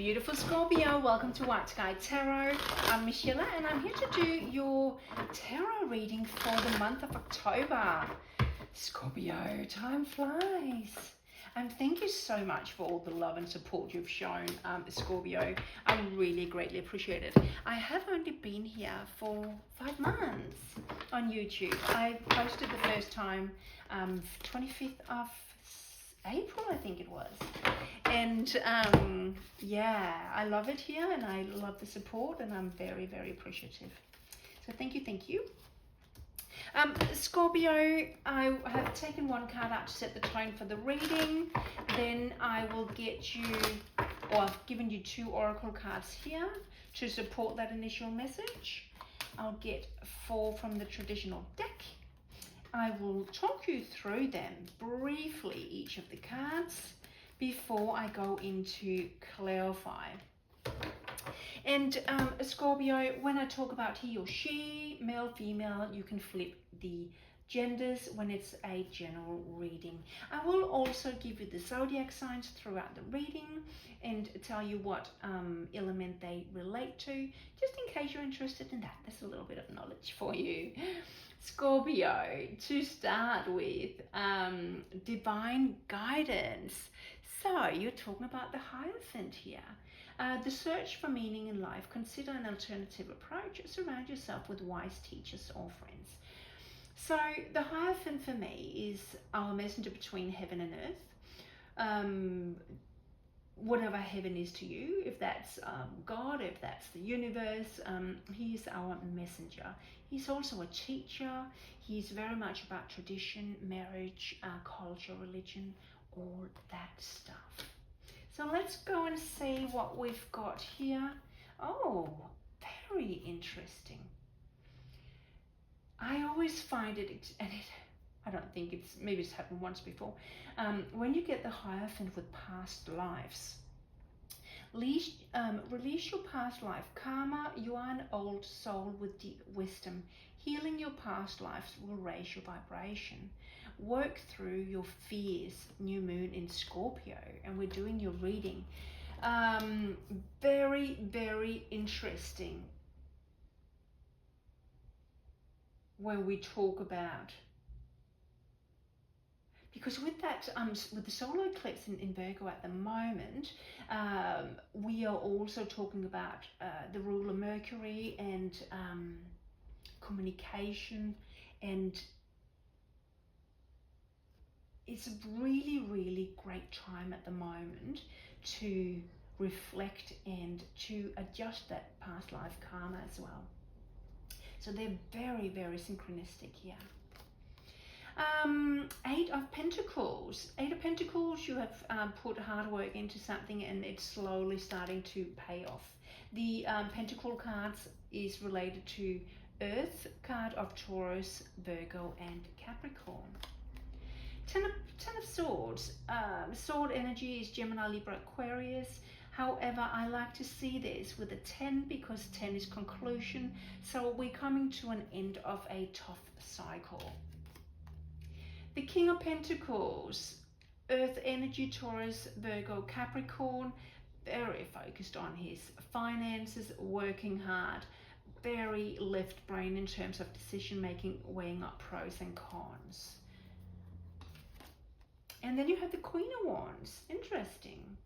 beautiful Scorpio, welcome to White Sky Tarot. I'm Michelle and I'm here to do your tarot reading for the month of October. Scorpio, time flies. And thank you so much for all the love and support you've shown, Scorpio. I really greatly appreciate it. I have only been here for 5 months on YouTube. I posted the first time 25th of April, I think it was. And yeah, I love it here and I love the support and I'm very, very appreciative. So thank you, thank you. Scorpio, I have taken one card out to set the tone for the reading. Then I will get you, or I've given you 2 oracle cards here to support that initial message. I'll get 4 from the traditional deck. I will talk you through them briefly, each of the cards, before I go into clarify. And Scorpio, when I talk about he or she, male, female, you can flip the genders when it's a general reading. I will also give you the zodiac signs throughout the reading and tell you what element they relate to, just in case you're interested in that. There's a little bit of knowledge for you. Scorpio, to start with, divine guidance. So you're talking about the Hierophant here. The search for meaning in life. Consider an alternative approach. Surround yourself with wise teachers or friends. So the Hierophant for me is our messenger between heaven and earth. Whatever heaven is to you, if that's God, if that's the universe, he's our messenger. He's also a teacher. He's very much about tradition, marriage, culture, religion, all that stuff. So let's go and see what we've got here. Oh, very interesting. I always find it, and I don't think maybe it's happened once before, when you get the Hierophant with past lives. Release your past life karma. You are an old soul with deep wisdom. Healing your past lives will raise your vibration. Work through your fears. New moon in Scorpio, and we're doing your reading. Very, very interesting when we talk about, because with that, with the solar eclipse in Virgo at the moment, we are also talking about the ruler Mercury and communication, and it's a really, really great time at the moment to reflect and to adjust that past life karma as well. So they're very, very synchronistic here. 8 of Pentacles. 8 of Pentacles, you have put hard work into something and it's slowly starting to pay off. The Pentacle cards is related to Earth, card of Taurus, Virgo and Capricorn. 10 of Swords. Sword energy is Gemini, Libra, Aquarius. However, I like to see this with a 10 because 10 is conclusion. So we're coming to an end of a tough cycle. The King of Pentacles, Earth energy, Taurus, Virgo, Capricorn, very focused on his finances, working hard, very left brain in terms of decision making, weighing up pros and cons. And then you have the Queen of Wands, interesting.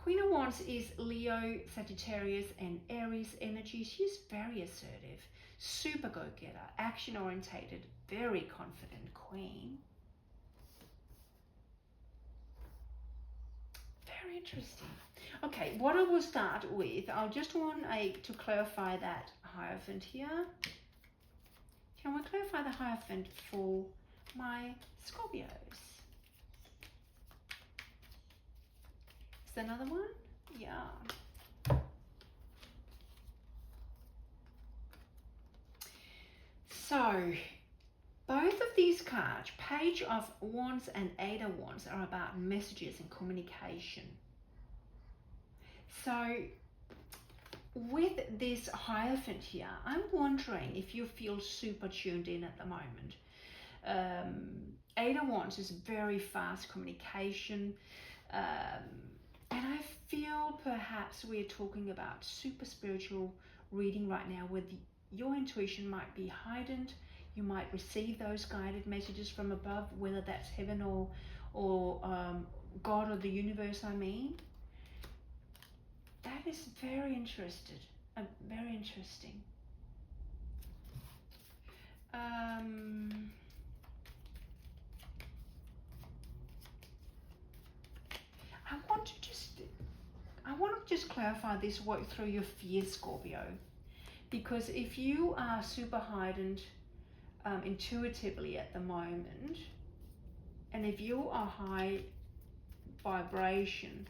Queen of Wands is Leo, Sagittarius and Aries energy. She's very assertive, super go-getter, action-orientated, very confident queen. Very interesting. Okay, what I will start with, I'll just want to clarify that Hierophant here. Can we clarify the Hierophant for my Scorpios? Is there another one? Yeah. So, both of these cards, Page of Wands and 8 of Wands, are about messages and communication. So, with this Hierophant here, I'm wondering if you feel super tuned in at the moment. 8 of Wands is very fast communication, and I feel perhaps we're talking about super spiritual reading right now, where your intuition might be heightened. You might receive those guided messages from above, whether that's heaven or God or the universe, I mean. That is very interesting. I want to just clarify this, work through your fears, Scorpio. Because if you are super heightened intuitively at the moment, and if you are high vibration,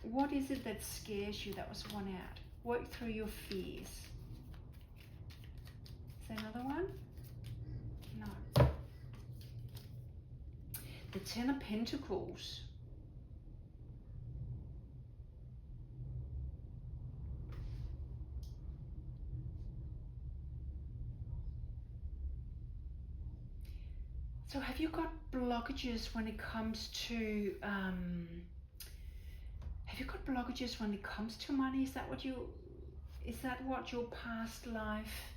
what is it that scares you? That was one out. Work through your fears. Is there another one? No. The Ten of Pentacles. So have you got blockages when it comes to money? Is that what your past life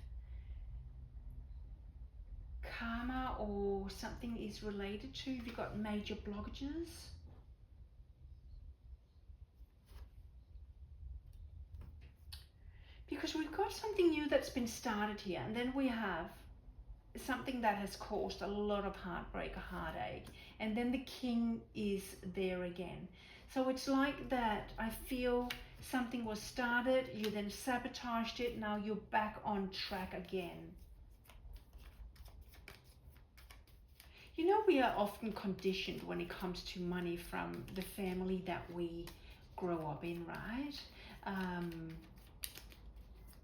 karma or something is related to? Have you got major blockages? Because we've got something new that's been started here, and then we have something that has caused a lot of heartbreak, a heartache, and then the King is there again. So it's like that. I feel something was started, you then sabotaged it, now you're back on track again. You know, we are often conditioned when it comes to money from the family that we grow up in, right?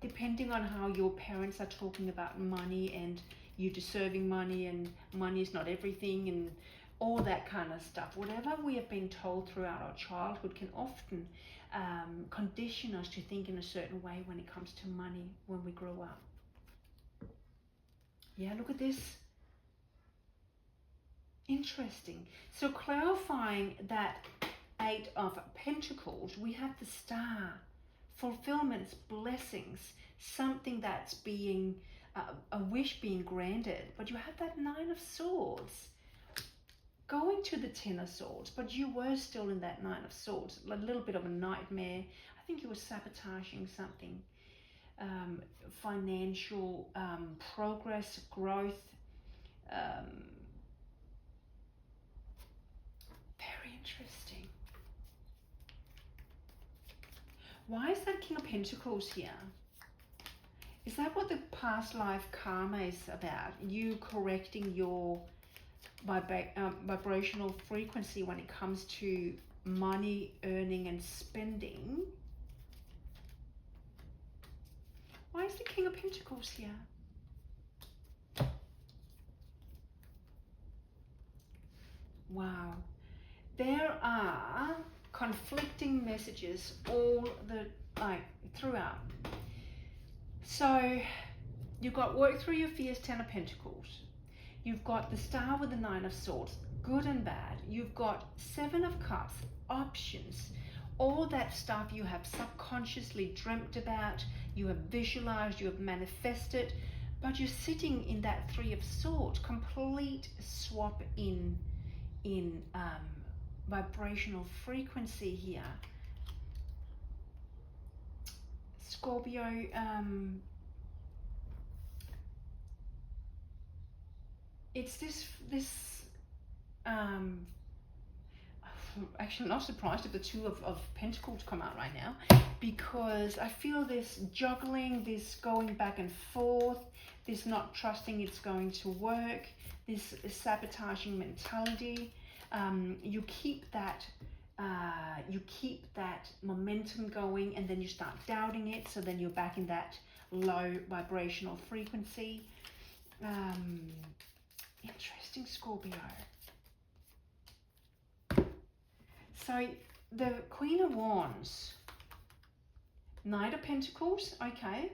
Depending on how your parents are talking about money and you deserving money and money is not everything and all that kind of stuff. Whatever we have been told throughout our childhood can often condition us to think in a certain way when it comes to money when we grow up. Yeah, look at this. Interesting. So clarifying that Eight of Pentacles, we have the Star. Fulfillments, blessings, something that's being a wish being granted. But you have that Nine of Swords going to the Ten of Swords, but you were still in that Nine of Swords, a little bit of a nightmare. I think you were sabotaging something, financial progress, growth. Very interesting. Why is that King of Pentacles here? Is that what the past life karma is about? You correcting your vibrational frequency when it comes to money, earning and spending? Why is the King of Pentacles here? Wow. There are conflicting messages throughout. So you've got work through your fears, Ten of Pentacles. You've got the Star with the Nine of Swords, good and bad. You've got Seven of Cups, options. All that stuff you have subconsciously dreamt about, you have visualized, you have manifested, but you're sitting in that Three of Swords, complete swap in vibrational frequency here. Scorpio, it's this actually not surprised if the Two of Pentacles come out right now, because I feel this juggling, this going back and forth, this not trusting it's going to work, this sabotaging mentality. You keep that momentum going, and then you start doubting it, so then you're back in that low vibrational frequency. Interesting, Scorpio. So the Queen of Wands, Knight of Pentacles, okay.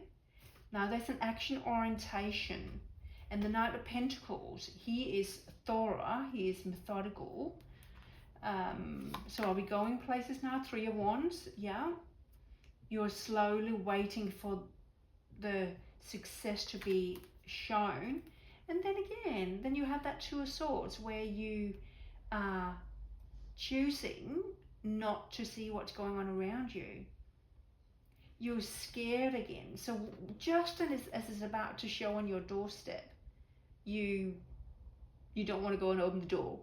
Now there's an action orientation, and the Knight of Pentacles, he is thorough, he is methodical. So are we going places now? 3 of Wands, yeah. You're slowly waiting for the success to be shown. And then again, then you have that 2 of Swords where you are choosing not to see what's going on around you. You're scared again. So just as it's about to show on your doorstep, you don't want to go and open the door.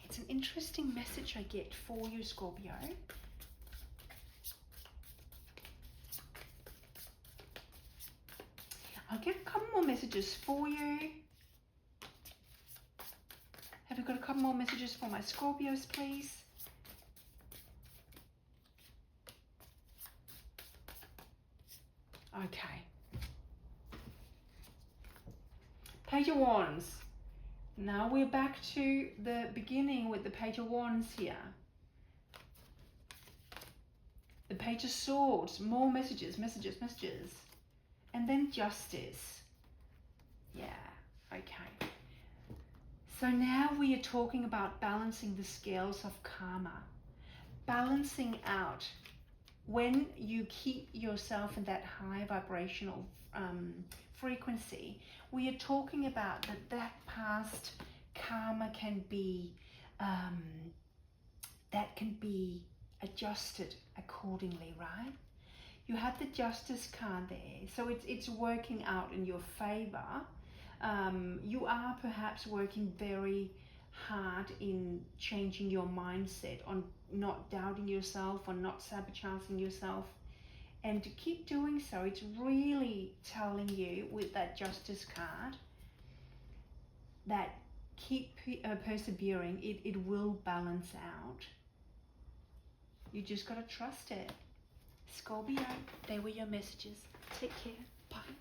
It's an interesting message I get for you, Scorpio. I'll get a couple more messages for you. Have you got a couple more messages for my Scorpios, please? Okay. Page of Wands. Now we're back to the beginning with the Page of Wands here. The Page of Swords. More messages, messages, messages. And then Justice. Yeah, okay. So now we are talking about balancing the scales of karma. Balancing out. When you keep yourself in that high vibrational frequency, we are talking about that past karma can be, that can be adjusted accordingly, right? You have the Justice card there, so it's working out in your favor. You are perhaps working very hard in changing your mindset, on not doubting yourself, on not sabotaging yourself, and to keep doing so. It's really telling you with that Justice card that keep persevering. It will balance out. You just got to trust it. Scorpio, they were your messages. Take care. Bye.